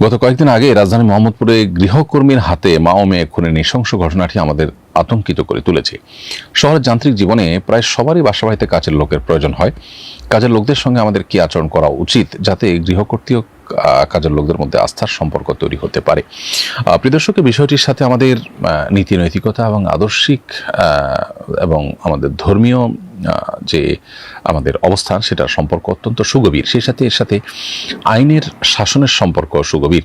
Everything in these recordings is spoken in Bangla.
গত কয়েকদিন আগে রাজধানী মোহাম্মদপুরে গৃহকর্মীর হাতে মা ও মেয়ে খুনের নৃশংস ঘটনাটি আমাদের আতঙ্কিত করে তুলেছে। শহরের যান্ত্রিক জীবনে প্রায় সবারই বাসাবাড়িতে কাজের লোকের প্রয়োজন হয়। কাজের লোকদের সঙ্গে আমাদের কি আচরণ করা উচিত যাতে গৃহকর্তী ও কাজের লোকদের মধ্যে আস্থার সম্পর্ক তৈরি হতে পারে। প্রিয় দর্শকের বিষয়টির সাথে আমাদের নীতি নৈতিকতা এবং আদর্শিক এবং আমাদের ধর্মীয় যে আমাদের অবস্থান সেটার সম্পর্ক অত্যন্ত সুগভীর। সেই সাথে এর সাথে আইনের শাসনের সম্পর্ক সুগভীর।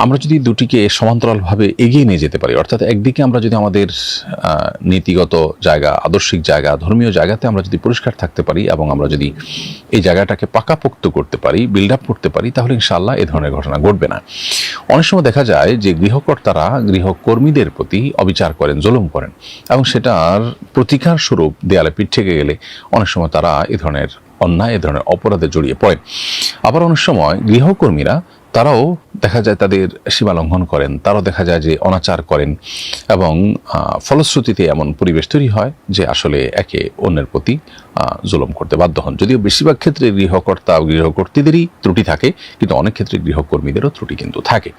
আমরা যদি দুটিকে সমান্তরালভাবে এগিয়ে নিয়ে যেতে পারি, অর্থাৎ একদিকে আমরা যদি আমাদের নীতিগত জায়গা, আদর্শিক জায়গা, ধর্মীয় জায়গাতে আমরা যদি পরিষ্কার থাকতে পারি এবং আমরা যদি এই জায়গাটাকে পাকাপোক্ত করতে পারি, বিল্ড আপ করতে পারি, তাহলে ইনশাআল্লাহ এ ধরনের ঘটনা ঘটবে না। অনেক সময় দেখা যায় যে গৃহকর্তারা গৃহকর্মীদের প্রতি অবিচার করেন, জুলুম করেন এবং সেটার প্রতিকার স্বরূপ দেয়ালে পিঠ থেকে গেলে অনেক সময় তারা এ ধরনের অন্যায়, এ ধরনের অপরাধে জড়িয়ে পড়েন। আবার অনেক সময় গৃহকর্মীরা তারাও দেখা যায় তাদের সীমা লঙ্ঘন করেন, তারাও দেখা যায় যে অনাচার করেন এবং ফলশ্রুতিতে এমন পরিবেশ তৈরি হয় যে আসলে একে অন্যের প্রতি জুলুম করতে বাধ্য হন। যদিও বেশিরভাগ ক্ষেত্রে গৃহকর্তা ও গৃহকর্তীদেরই ত্রুটি থাকে, কিন্তু অনেক ক্ষেত্রে গৃহকর্মীদেরও ত্রুটি কিন্তু থাকে।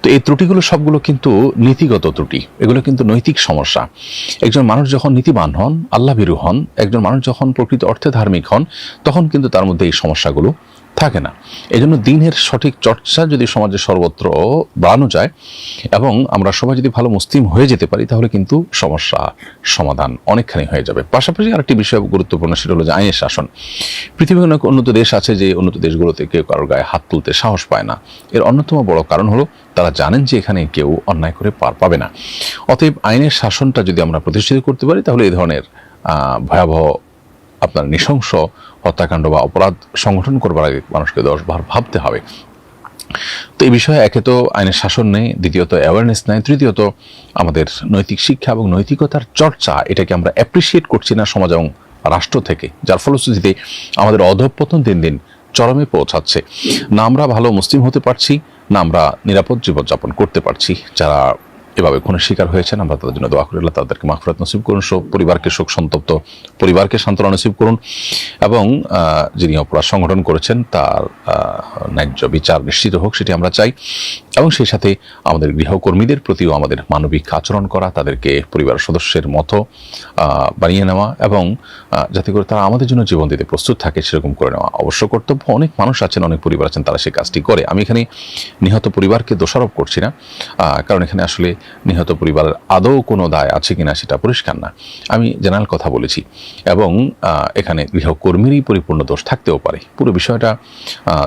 তো এই ত্রুটিগুলো সবগুলো কিন্তু নীতিগত ত্রুটি, এগুলো কিন্তু নৈতিক সমস্যা। একজন মানুষ যখন নীতিবান হন, আল্লাহভীরু হন, একজন মানুষ যখন প্রকৃত অর্থে ধার্মিক হন, তখন কিন্তু তার মধ্যে এই সমস্যাগুলো থাকে না। এই জন্য দিনের সঠিক চর্চা যদি সমাজে সর্বত্র বাড়ানো যায় এবং আমরা সবাই যদি ভালো মুসলিম হয়ে যেতে পারি, তাহলে কিন্তু সমস্যা সমাধান অনেকখানি হয়ে যাবে। পাশাপাশি আরেকটি বিষয় গুরুত্বপূর্ণ, সেটা হলো যে আইনের শাসন। পৃথিবীর অনেক উন্নত দেশ আছে যে উন্নত দেশগুলোতে কেউ কারোর গায়ে হাত তুলতে সাহস পায় না। এর অন্যতম বড় কারণ হলো তারা জানেন যে এখানে কেউ অন্যায় করে পার পাবে না। অতএব আইনের শাসনটা যদি আমরা প্রতিষ্ঠিত করতে পারি, তাহলে এই ধরনের ভয়াবহ আপনার নৃশংস হত্যাকাণ্ড বা অপরাধ সংগঠন করবার আগে মানুষকে 10 বার ভাবতে হবে। তো এই বিষয়ে একে তো আইনের শাসন নেই, দ্বিতীয়ত অ্যাওয়ারনেস নেই, তৃতীয়ত আমাদের নৈতিক শিক্ষা এবং নৈতিকতার চর্চা, এটাকে আমরা অ্যাপ্রিসিয়েট করছি না সমাজ এবং রাষ্ট্র থেকে, যার ফলশ্রুতিতে আমাদের অধঃপতন দিন দিন চরমে পৌঁছাচ্ছে। না আমরা ভালো মুসলিম হতে পারছি, না আমরা নিরাপদ জীবনযাপন করতে পারছি। যারা এভাবে খুনের শিকার হয়েছেন, আমরা তাদের জন্য দোয়া করি, আল্লাহ তাদেরকে মাগফিরাত নসিব করুন, পরিবারকে শোক সন্তপ্ত পরিবারকে সান্ত্বনা নসিব করুন এবং যিনি অপরাধ সংগঠন করেছেন তার ন্যায্য বিচার নিশ্চিত হোক, সেটি আমরা চাই। এবং সেই সাথে আমাদের গৃহকর্মীদের প্রতিও আমাদের মানবিক আচরণ করা, তাদেরকে পরিবারের সদস্যের মতো বানিয়ে নেওয়া এবং যাতে করে তারা আমাদের জন্য জীবন দিতে প্রস্তুত থাকে সেরকম করে নেওয়া অবশ্য কর্তব্য। অনেক মানুষ আছেন, অনেক পরিবার আছেন, তারা সেই কাজটি করে। আমি এখানে নিহত পরিবারকে দোষারোপ করছি না, কারণ এখানে আসলে নিহত পরিবারের আদৌ কোনো দায় আছে কিনা সেটা পরিষ্কার না। আমি জেনারেল কথা বলেছি এবং এখানে গৃহকর্মীরই পরিপূর্ণ দোষ থাকতেও পারে। পুরো বিষয়টা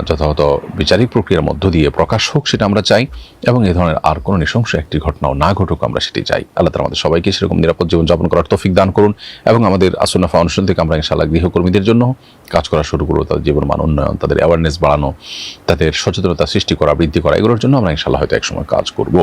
যথাযথ বিচারিক প্রক্রিয়ার মধ্য দিয়ে প্রকাশ হোক, সেটা আমরা চাই এবং এই ধরনের আর কোনো নৃশংস একটি ঘটনাও না ঘটুক, আমরা সেটি চাই। আল্লাহ তাআলা আমাদের সবাইকে সেরকম নিরাপদ জীবনযাপন করার তৌফিক দান করুন এবং আমাদের আসুন্নাহ ফাউন্ডেশন থেকে আমরা ইনশাআল্লাহ গৃহকর্মীদের জন্য কাজ করা শুরু করব। তাদের জীবন মান উন্নয়ন, তাদের অ্যাওয়ারনেস বাড়ানো, তাদের সচেতনতা সৃষ্টি করা, বৃদ্ধি করা, এগুলোর জন্য আমরা ইনশাআল্লাহ হয়তো একসময় কাজ করব।